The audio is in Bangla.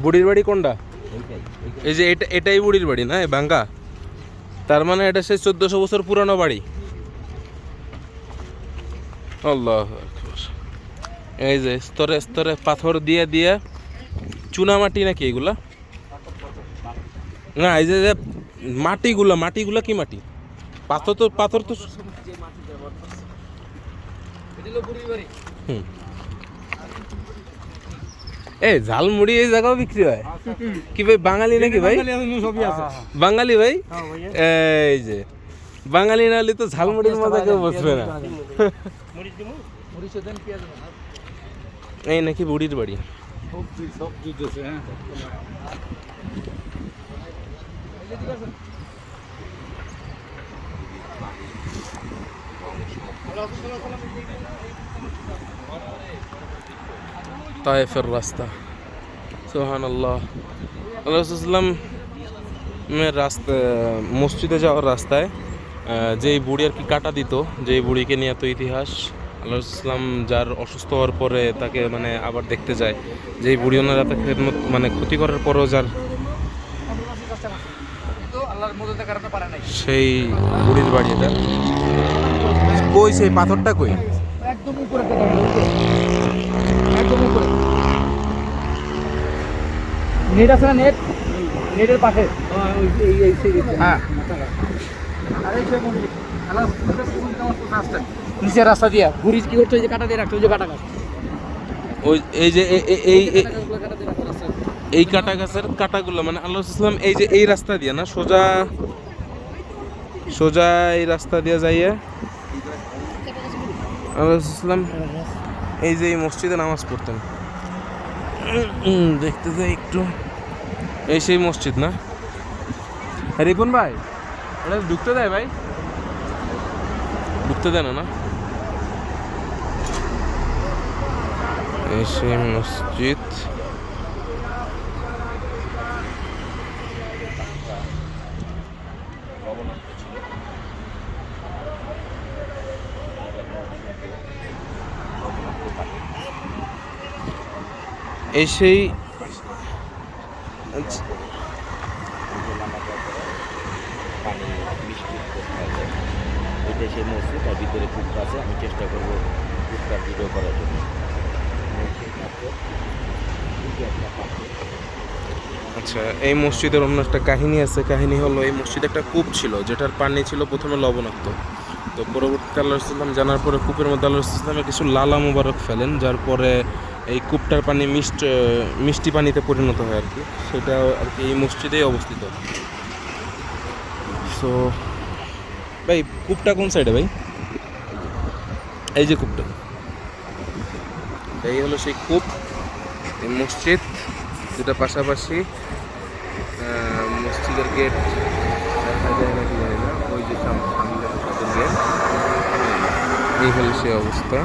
বুড়ির বাড়ি কোনটা? এই যে এটাই বুড়ির বাড়ি না, ভাঙ্গা? তার মানে এটা সেই 1400 বছর পুরানো বাড়ি। আল্লাহ আকবার। এই যে স্তরে স্তরে পাথর দিয়ে দিয়ে, চুনা মাটি নাকি এগুলা? না, এই যে মাটিগুলা কি মাটি? পাথর তো হুম। এই ঝালমুড়ি এই জায়গাও বিক্রি হয় কি ভাই? বাঙালি নাকি ভাই? বাঙালি ভাই? এই যে বাঙালি না হলে তো ঝালমুড়ির মজা কেউ বুঝবে না। এই নাকি বুড়ির বাড়ি। তায়েফের রাস্তা, সুবহানাল্লাহ। আল্লাহ রাসূলুল্লাহ রাস্তা, মসজিদে যাওয়ার রাস্তায় যেই বুড়ি আর কি কাটা দিত, যেই বুড়িকে নিয়ে এত ইতিহাস, আল্লাহ রাসূলুল্লাহ যার অসুস্থ হওয়ার পরে তাকে মানে আবার দেখতে যায়, যেই বুড়ি ওনারা তাকে মানে ক্ষতি করার পরও যার সেই বুড়ির বাড়ি এটা। কই সেই পাথরটা কই? একদম উপরে, একদম উপরে নেট আছে না, নেটের পাশে। হ্যাঁ, নিচের রাস্তা দিয়া ঘুরি কি করতো, ওই যে কাটা দিয়ে রাখতো, ওই যে কাটা গাছ, ওই এই যে এই কাটা গাছের কাটাগুলো মানে আল্লাহ রাসূলুল্লাহ এই যে এই রাস্তা দিয়ে না, সোজা সোজা এই রাস্তা দিয়ে যাইয়া আল্লাহ রাসূলুল্লাহ এই যে এই মসজিদে নামাজ পড়তেন। দেখতে যাই একটু, এই সেই মসজিদ না? রিপন ভাই, এটা ঢুকতে দেয় ভাই? ঢুকতে দেয় না? এই সেই মসজিদ। এই সেই এটা সেই মসজিদ, তার ভিতরে কুকুর আছে। আমি চেষ্টা করবো কুকুরটার ভিডিও করার জন্য। আচ্ছা, এই মসজিদের অন্য একটা কাহিনী আছে। কাহিনী হলো, এই মসজিদে একটা কূপ ছিল, যেটার পানি ছিল প্রথমে লবণাক্ত। তো পরবর্তীতে আল্লাহ রাসূলুল্লাহ জানার পরে কূপের মধ্যে আল্লাহ রাসূলুল্লাহ কিছু লালা মুবারক ফেলেন, যার পরে এই কূপটার পানি মিষ্টি পানিতে পরিণত হয় আর কি। সেটা আর কি এই মসজিদেই অবস্থিত। সো ভাই, কূপটা কোন সাইডে ভাই? এই যে কূপটা, এই হলো সেই কূপ। এই মসজিদ দুটা পাশাপাশি, মসজিদের গেট দেখা যায় নাকি জানি না, ওই যে সামনে গেট। এই হলো সেই অবস্থা।